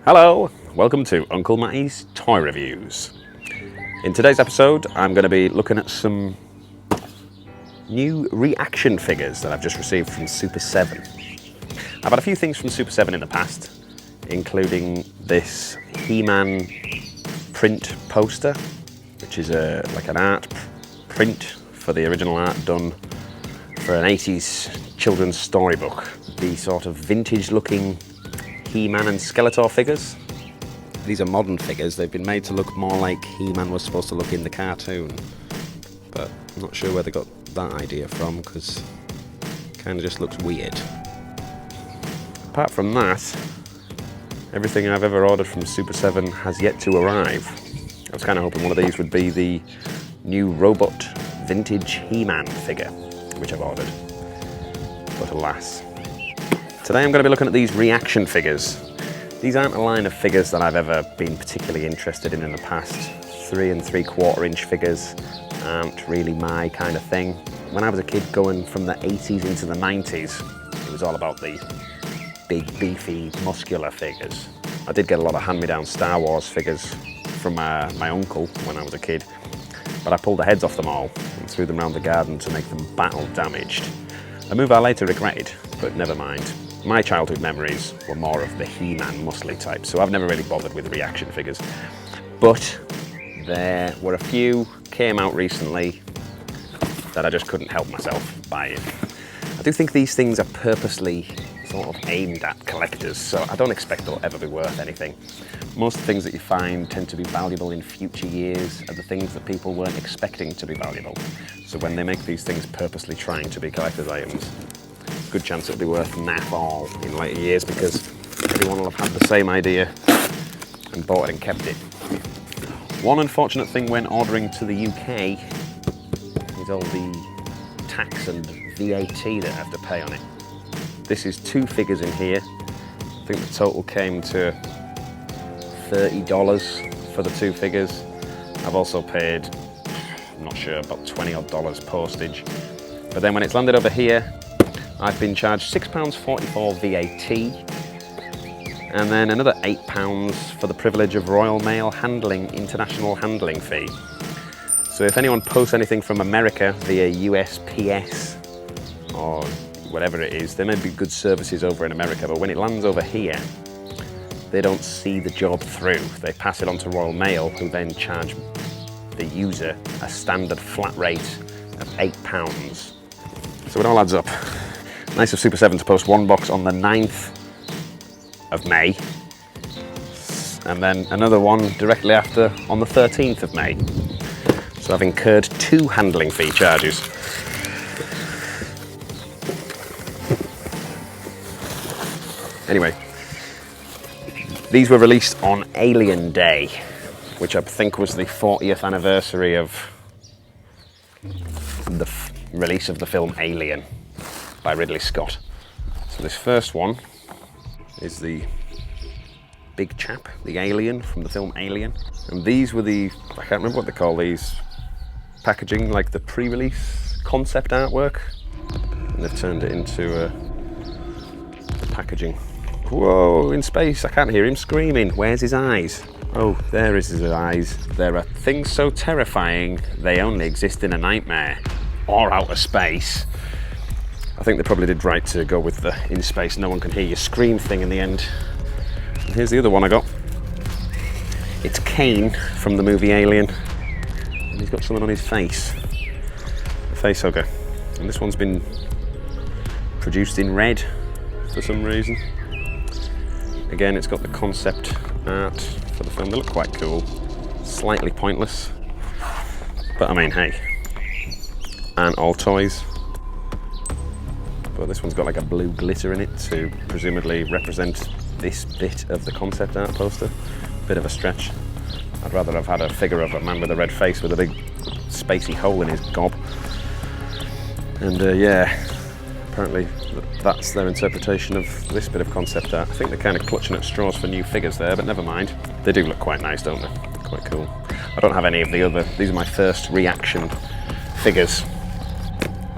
Hello, welcome to Uncle Matty's Toy Reviews. In today's episode, I'm going to be looking at some new ReAction figures that I've just received from Super 7. I've had a few things from Super 7 in the past, including this He-Man print poster, which is like an art print for the original art done for an 80s children's storybook. The sort of vintage looking He-Man and Skeletor figures. These are modern figures. They've been made to look more like He-Man was supposed to look in the cartoon. But I'm not sure where they got that idea from, because it kind of just looks weird. Apart from that, everything I've ever ordered from Super 7 has yet to arrive. I was kind of hoping one of these would be the new robot vintage He-Man figure, which I've ordered. But alas. Today I'm going to be looking at these ReAction figures. These aren't a line of figures that I've ever been particularly interested in the past. 3 3/4 inch figures aren't really my kind of thing. When I was a kid going from the 80s into the 90s, it was all about the big, beefy, muscular figures. I did get a lot of hand-me-down Star Wars figures from my uncle when I was a kid, but I pulled the heads off them all and threw them around the garden to make them battle damaged. A move I later regretted, but never mind. My childhood memories were more of the He-Man muscly type, so I've never really bothered with ReAction figures. But there were a few came out recently that I just couldn't help myself buying. I do think these things are purposely sort of aimed at collectors, so I don't expect they'll ever be worth anything. Most things that you find tend to be valuable in future years are the things that people weren't expecting to be valuable. So when they make these things purposely trying to be collector's items, good chance it'll be worth naff all in later years, because everyone will have had the same idea and bought it and kept it. One unfortunate thing when ordering to the UK is all the tax and VAT that I have to pay on it. This is 2 figures in here. I think the total came to $30 for the 2 figures. I've also paid, I'm not sure, about $20 odd postage. But then when it's landed over here, I've been charged £6.44 VAT, and then another £8 for the privilege of Royal Mail handling, international handling fee. So if anyone posts anything from America via USPS or whatever it is, there may be good services over in America, but when it lands over here, they don't see the job through. They pass it on to Royal Mail, who then charge the user a standard flat rate of £8. So it all adds up. Nice of Super 7 to post one box on the 9th of May, and then another one directly after on the 13th of May. So I've incurred 2 handling fee charges. Anyway, these were released on Alien Day, which I think was the 40th anniversary of the release of the film Alien by Ridley Scott. So this first one is the big chap, the alien from the film Alien. And these were the, I can't remember what they call these, packaging, like the pre-release concept artwork. And they've turned it into the packaging. Whoa, in space, I can't hear him screaming. Where's his eyes? Oh, there is his eyes. There are things so terrifying, they only exist in a nightmare or outer space. I think they probably did right to go with the in space, no one can hear you scream thing in the end. And here's the other one I got. It's Kane from the movie Alien. And he's got something on his face. A face hugger. And this one's been produced in red for some reason. Again, it's got the concept art for the film. They look quite cool. Slightly pointless. But I mean, hey. And all toys. But this one's got like a blue glitter in it to presumably represent this bit of the concept art poster. Bit of a stretch. I'd rather have had a figure of a man with a red face with a big spacey hole in his gob. And yeah, apparently that's their interpretation of this bit of concept art. I think they're kind of clutching at straws for new figures there, but never mind. They do look quite nice, don't they? Quite cool. I don't have any of the other, these are my first ReAction figures.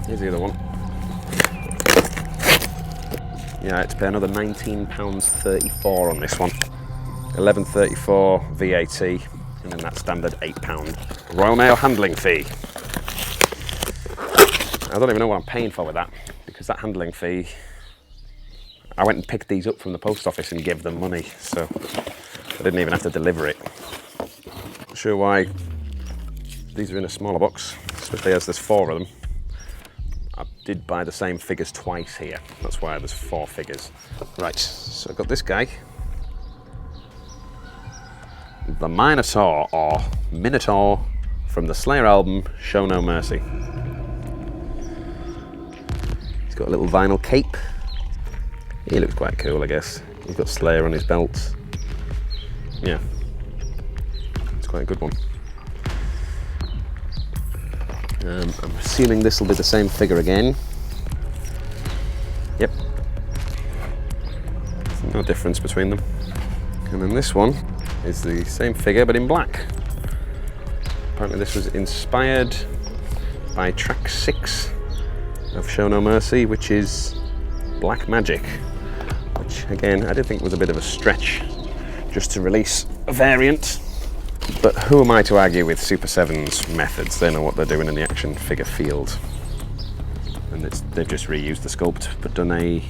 Here's the other one. Yeah, I had to pay another £19.34 on this one. £11.34 VAT, and then that standard £8 Royal Mail handling fee. I don't even know what I'm paying for with that, because that handling fee, I went and picked these up from the post office and gave them money, so I didn't even have to deliver it. Not sure why these are in a smaller box, especially as there's 4 of them. I did buy the same figures twice here, that's why there's 4 figures. Right, so I've got this guy. The Minotaur, or Minotaur, from the Slayer album, Show No Mercy. He's got a little vinyl cape. He looks quite cool, I guess. He's got Slayer on his belt. Yeah, it's quite a good one. I'm assuming this will be the same figure again. Yep. There's no difference between them. And then this one is the same figure but in black. Apparently this was inspired by track 6 of Show No Mercy, which is Black Magic, which again I did think was a bit of a stretch just to release a variant, but who am I to argue with Super 7's methods? They know what they're doing in the action figure field, and they've just reused the sculpt but done a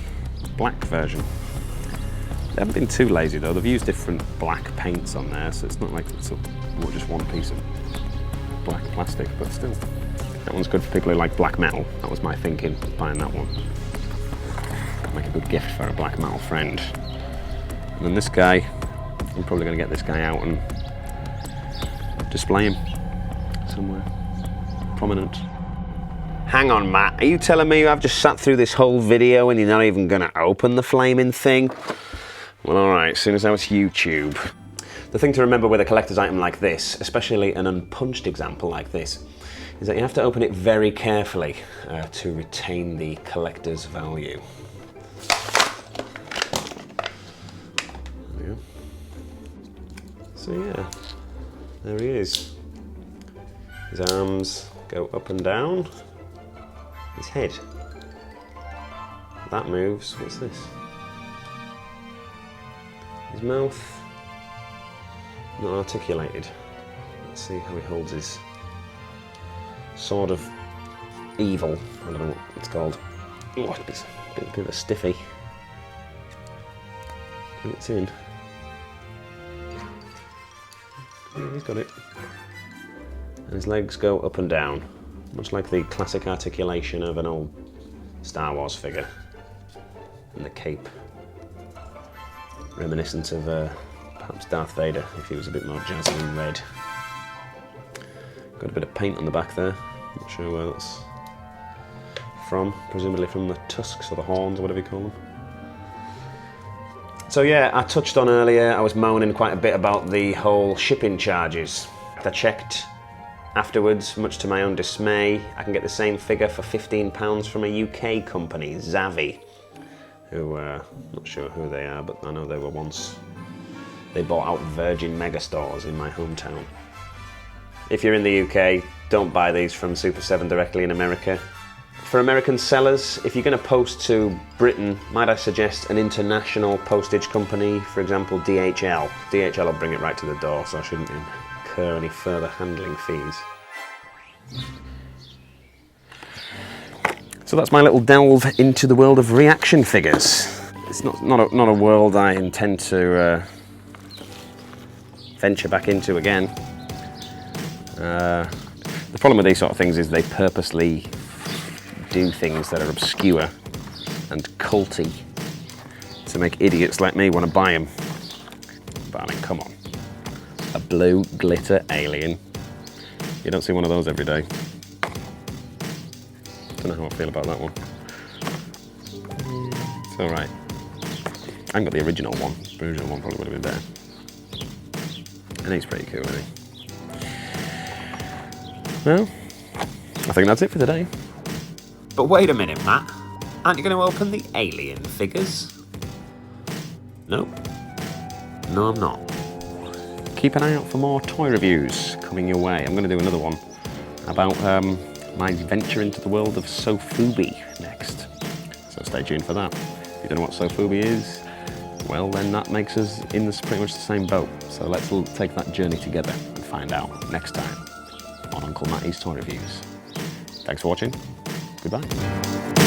black version. They haven't been too lazy though, they've used different black paints on there, so it's not like it's just one piece of black plastic, but still. That one's good for people who like black metal. That was my thinking, buying that one. Make a good gift for a black metal friend. And then this guy, I'm probably going to get this guy out and display him somewhere prominent. Hang on, Matt, are you telling me I've just sat through this whole video and you're not even going to open the flaming thing? Well, alright, as soon as I was YouTube. The thing to remember with a collector's item like this, especially an unpunched example like this, is that you have to open it very carefully to retain the collector's value. There we go. So yeah, there he is. His arms go up and down. His head. That moves. What's this? His mouth. Not articulated. Let's see how he holds his sword of evil. I don't know what it's called. Oh, it's a bit of a stiffy. It's in. Yeah, he's got it. And his legs go up and down, much like the classic articulation of an old Star Wars figure. And the cape, reminiscent of perhaps Darth Vader, if he was a bit more jazzy and red. Got a bit of paint on the back there, not sure where that's from, presumably from the tusks or the horns or whatever you call them. So yeah, I touched on earlier, I was moaning quite a bit about the whole shipping charges. I checked afterwards, much to my own dismay, I can get the same figure for £15 from a UK company, Zavi, who, not sure who they are, but I know they were once, they bought out Virgin Megastores in my hometown. If you're in the UK, don't buy these from Super 7 directly in America. For American sellers, if you're going to post to Britain, might I suggest an international postage company, for example DHL. DHL will bring it right to the door, so I shouldn't incur any further handling fees. So that's my little delve into the world of ReAction figures. It's not a world I intend to venture back into again. The problem with these sort of things is they purposely do things that are obscure and culty to make idiots like me want to buy them. But I mean, come on. A blue glitter alien. You don't see one of those every day. Don't know how I feel about that one. It's alright. I haven't got the original one. The original one probably would have been better. And he's pretty cool, isn't he? Well, I think that's it for today. But wait a minute, Matt. Aren't you going to open the alien figures? No? No, I'm not. Keep an eye out for more toy reviews coming your way. I'm going to do another one about my venture into the world of Sofubi next. So stay tuned for that. If you don't know what Sofubi is, well, then that makes us in pretty much the same boat. So let's take that journey together and find out next time on Uncle Matty's Toy Reviews. Thanks for watching. Goodbye.